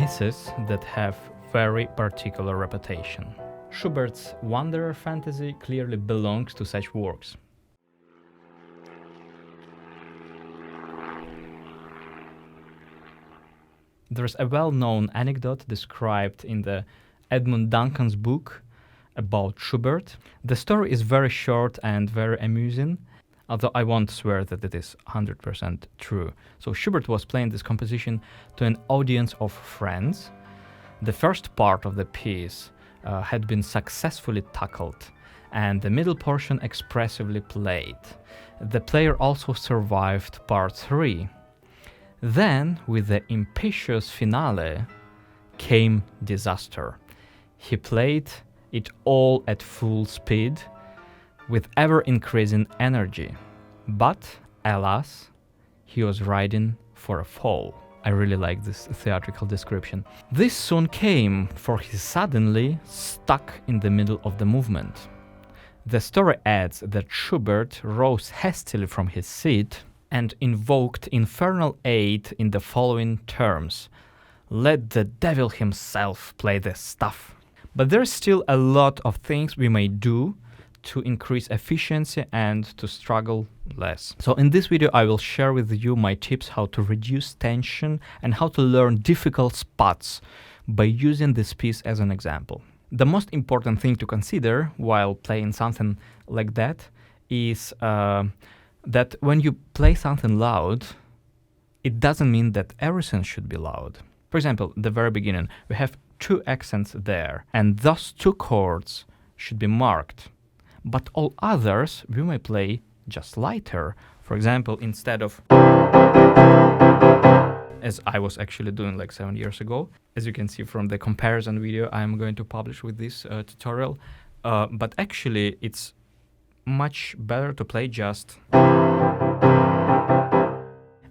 pieces that have very particular reputation. Schubert's Wanderer Fantasy clearly belongs to such works. There's a well-known anecdote described in the Edmund Duncan's book about Schubert. The story is very short and very amusing, although I won't swear that it is 100% true. So Schubert was playing this composition to an audience of friends. The first part of the piece had been successfully tackled, and the middle portion expressively played. The player also survived part 3. Then, with the impetuous finale, came disaster. He played it all at full speed, with ever-increasing energy. But, alas, he was riding for a fall. I really like this theatrical description. This soon came, for he suddenly stuck in the middle of the movement. The story adds that Schubert rose hastily from his seat and invoked infernal aid in the following terms: "Let the devil himself play this stuff." But there's still a lot of things we may do to increase efficiency and to struggle less. So in this video I will share with you my tips how to reduce tension and how to learn difficult spots by using this piece as an example. The most important thing to consider while playing something like that is that when you play something loud, it doesn't mean that everything should be loud. For example, the very beginning, we have 2 accents there, and those 2 chords should be marked. But all others we may play just lighter. For example, instead of, as I was actually doing like 7 years ago, as you can see from the comparison video I'm going to publish with this tutorial, but actually it's much better to play just.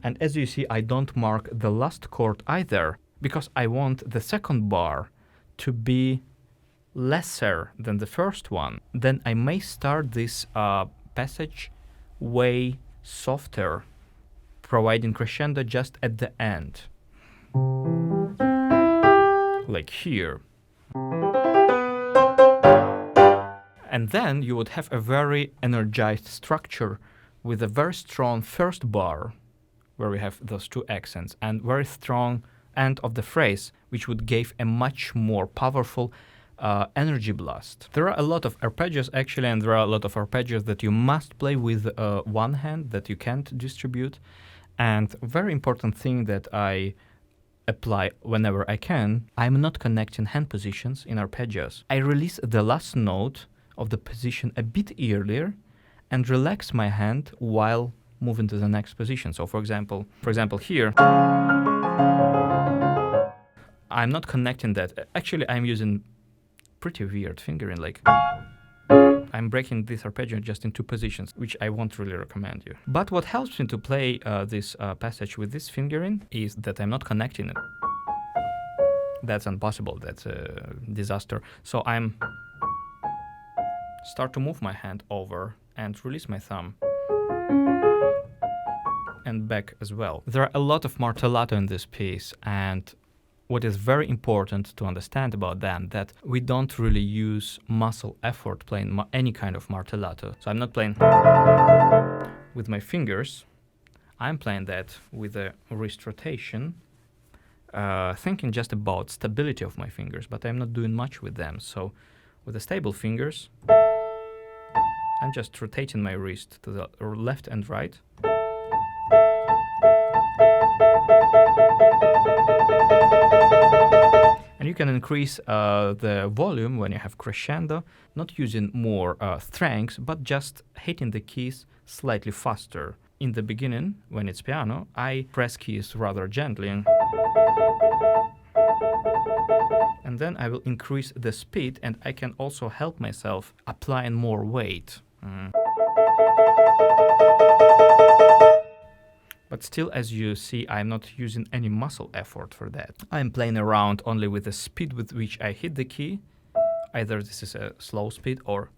And as you see, I don't mark the last chord either, because I want the second bar to be lesser than the first one. Then I may start this passage way softer, providing crescendo just at the end, like here. And then you would have a very energized structure with a very strong first bar, where we have those 2 accents, and very strong end of the phrase, which would give a much more powerful energy blast. There are a lot of arpeggios actually, and there are a lot of arpeggios that you must play with one hand, that you can't distribute. And a very important thing that I apply whenever I can, I'm not connecting hand positions in arpeggios. I release the last note of the position a bit earlier and relax my hand while moving to the next position. So for example here, I'm not connecting that. Actually, I'm using pretty weird fingering, like I'm breaking this arpeggio just in 2 positions, which I won't really recommend you. But what helps me to play this passage with this fingering is that I'm not connecting it. That's impossible, that's a disaster. So I'm start to move my hand over and release my thumb. And back as well. There are a lot of martellato in this piece, and what is very important to understand about them, that we don't really use muscle effort playing any kind of martellato. So I'm not playing with my fingers, I'm playing that with a wrist rotation, thinking just about stability of my fingers, but I'm not doing much with them. So with the stable fingers, I'm just rotating my wrist to the left and right. And you can increase the volume when you have crescendo, not using more strength, but just hitting the keys slightly faster. In the beginning, when it's piano, I press keys rather gently. And then I will increase the speed, and I can also help myself applying more weight. But still, as you see, I'm not using any muscle effort for that. I'm playing around only with the speed with which I hit the key. Either this is a slow speed or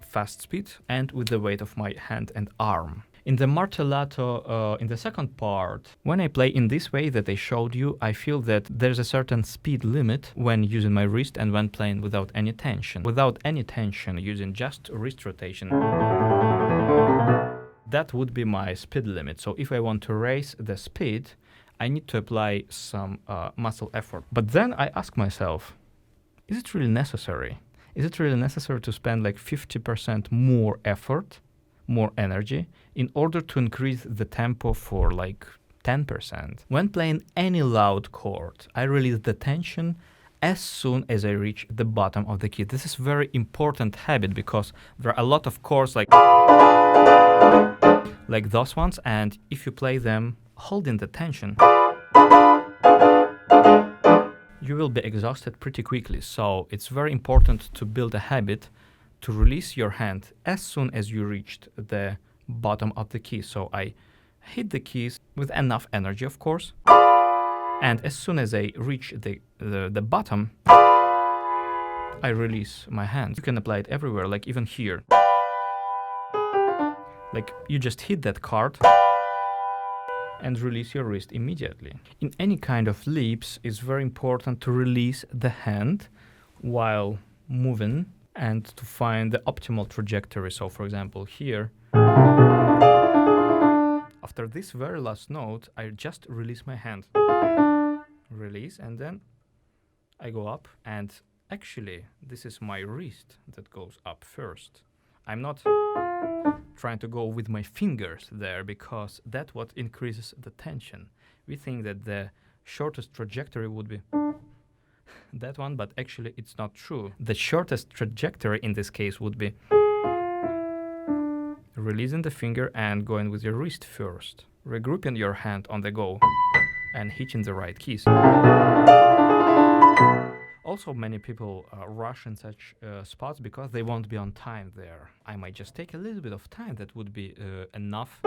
fast speed, and with the weight of my hand and arm. In the martellato, in the second part, when I play in this way that I showed you, I feel that there's a certain speed limit when using my wrist and when playing without any tension. Without any tension, using just wrist rotation, that would be my speed limit. So if I want to raise the speed, I need to apply some muscle effort. But then I ask myself, is it really necessary? Is it really necessary to spend like 50% more effort, more energy, in order to increase the tempo for like 10%? When playing any loud chord, I release the tension as soon as I reach the bottom of the key. This is a very important habit because there are a lot of chords like those ones, and if you play them holding the tension, you will be exhausted pretty quickly. So it's very important to build a habit to release your hand as soon as you reached the bottom of the key. So I hit the keys with enough energy, of course, and as soon as I reach the bottom, I release my hand. You can apply it everywhere, like even here. Like you just hit that chord and release your wrist immediately. In any kind of leaps, it's very important to release the hand while moving and to find the optimal trajectory. So for example, here, after this very last note, I just release my hand. Release, and then I go up, and actually, this is my wrist that goes up first. I'm not trying to go with my fingers there because that's what increases the tension. We think that the shortest trajectory would be that one, but actually it's not true. The shortest trajectory in this case would be releasing the finger and going with your wrist first, regrouping your hand on the go and hitting the right keys. Also, many people rush in such spots because they won't be on time there. I might just take a little bit of time, that would be enough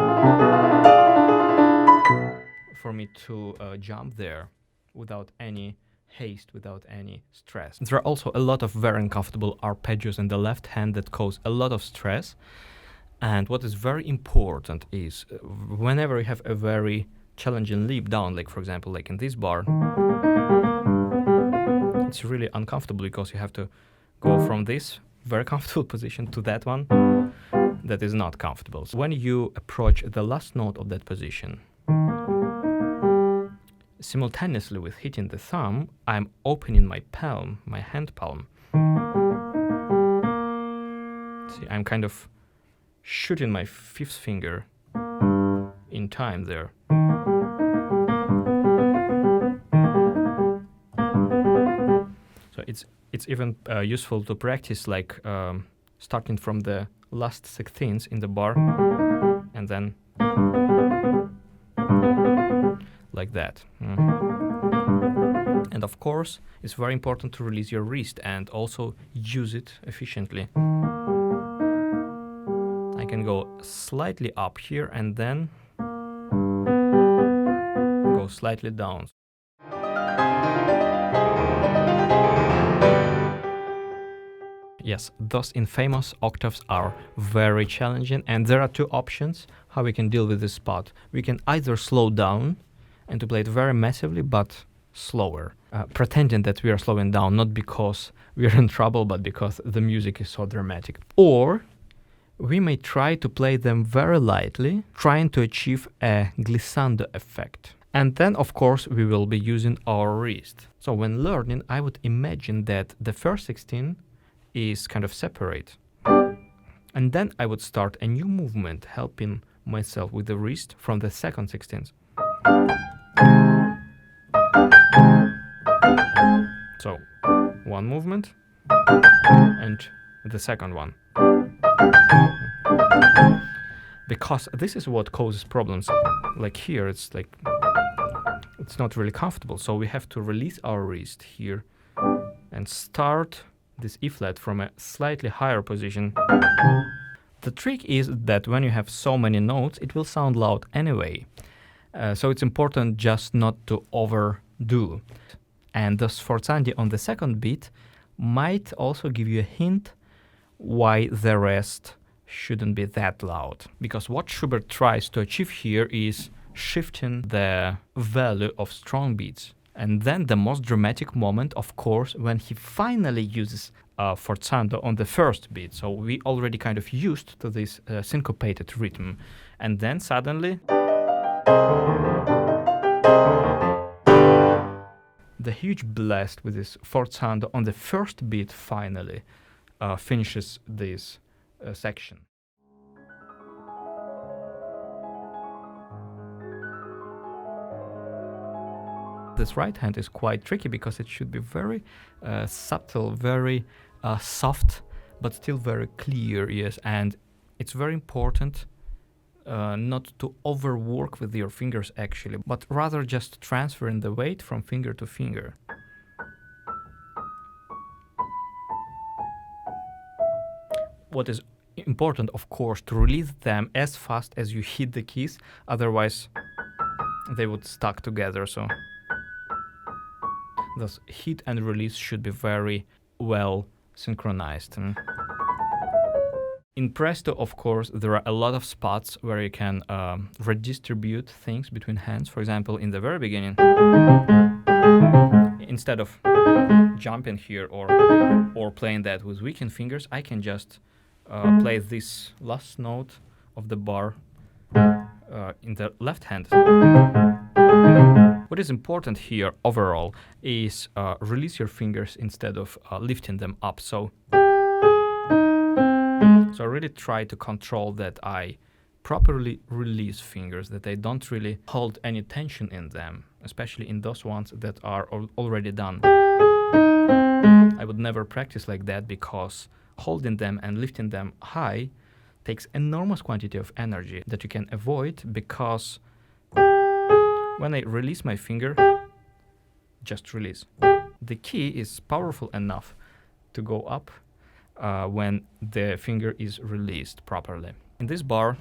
for me to jump there without any haste, without any stress. There are also a lot of very uncomfortable arpeggios in the left hand that cause a lot of stress. And what is very important is whenever you have a very challenging leap down, like for example, like in this bar, it's really uncomfortable because you have to go from this very comfortable position to that one that is not comfortable. So when you approach the last note of that position, simultaneously with hitting the thumb, I'm opening my palm, my hand palm. See, I'm kind of shooting my fifth finger in time there. So it's even useful to practice like starting from the last 16th in the bar and then like that. And of course, it's very important to release your wrist and also use it efficiently. I can go slightly up here and then go slightly down. Yes, those infamous octaves are very challenging, and there are two options how we can deal with this spot. We can either slow down and to play it very massively, but slower, pretending that we are slowing down, not because we are in trouble, but because the music is so dramatic. Or we may try to play them very lightly, trying to achieve a glissando effect. And then, of course, we will be using our wrist. So when learning, I would imagine that the first 16 is kind of separate. And then I would start a new movement, helping myself with the wrist from the second 16th. So, one movement and the second one. Because this is what causes problems. Like here, it's not really comfortable. So we have to release our wrist here and start this E flat from a slightly higher position. The trick is that when you have so many notes, it will sound loud anyway. So it's important just not to overdo. And the sforzandi on the second beat might also give you a hint why the rest shouldn't be that loud. Because what Schubert tries to achieve here is shifting the value of strong beats. And then the most dramatic moment, of course, when he finally uses forzando on the first beat. So we already kind of used to this syncopated rhythm. And then suddenly the huge blast with this forzando on the first beat finally finishes this section. This right hand is quite tricky because it should be very subtle, very soft, but still very clear, yes. And it's very important not to overwork with your fingers actually, but rather just transferring the weight from finger to finger. What is important, of course, to release them as fast as you hit the keys, otherwise they would stuck together. So thus hit and release should be very well synchronized. In Presto, of course, there are a lot of spots where you can redistribute things between hands. For example, in the very beginning, instead of jumping here or playing that with weakened fingers, I can just play this last note of the bar in the left hand. What is important here overall is release your fingers instead of lifting them up. So I really try to control that I properly release fingers, that I don't really hold any tension in them, especially in those ones that are already done. I would never practice like that because holding them and lifting them high takes enormous quantity of energy that you can avoid, because when I release my finger, just release. The key is powerful enough to go up when the finger is released properly. In this bar,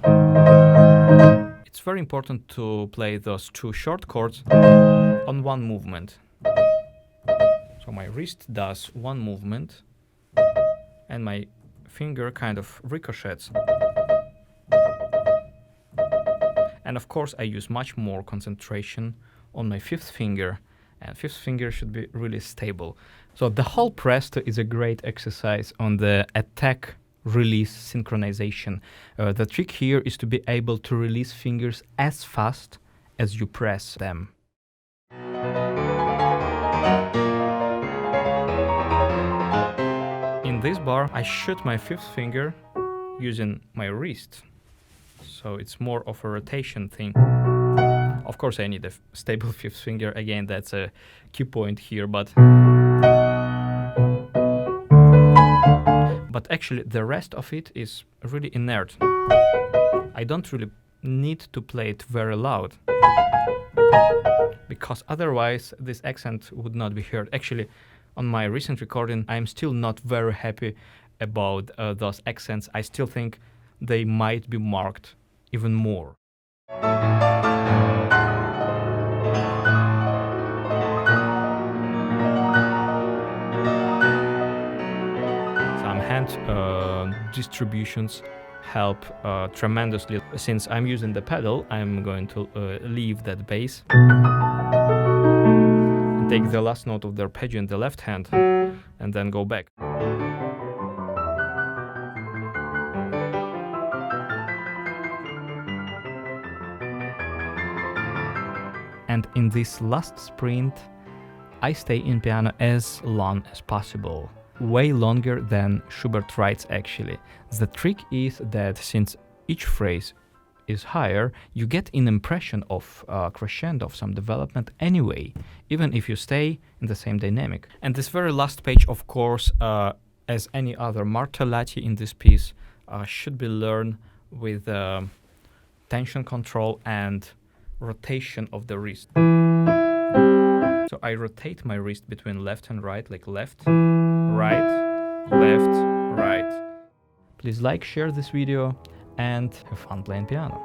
it's very important to play those two short chords on one movement. So my wrist does one movement and my finger kind of ricochets. And of course I use much more concentration on my fifth finger, and fifth finger should be really stable. So the whole Presto is a great exercise on the attack-release synchronization. The trick here is to be able to release fingers as fast as you press them. In this bar, I shoot my fifth finger using my wrist. So it's more of a rotation thing. Of course, I need a stable fifth finger. Again, that's a key point here, but actually the rest of it is really inert. I don't really need to play it very loud, because otherwise this accent would not be heard. Actually, on my recent recording, I'm still not very happy about those accents. I still think they might be marked even more. Some hand distributions help tremendously. Since I'm using the pedal, I'm going to leave that bass, take the last note of the arpeggio in the left hand, and then go back. And in this last sprint, I stay in piano as long as possible, way longer than Schubert writes actually. The trick is that since each phrase is higher, you get an impression of crescendo, of some development anyway, even if you stay in the same dynamic. And this very last page, of course, as any other martellati in this piece, should be learned with tension control and rotation of the wrist. So I rotate my wrist between left and right, like left, right, left, right. Please like, share this video, and have fun playing piano.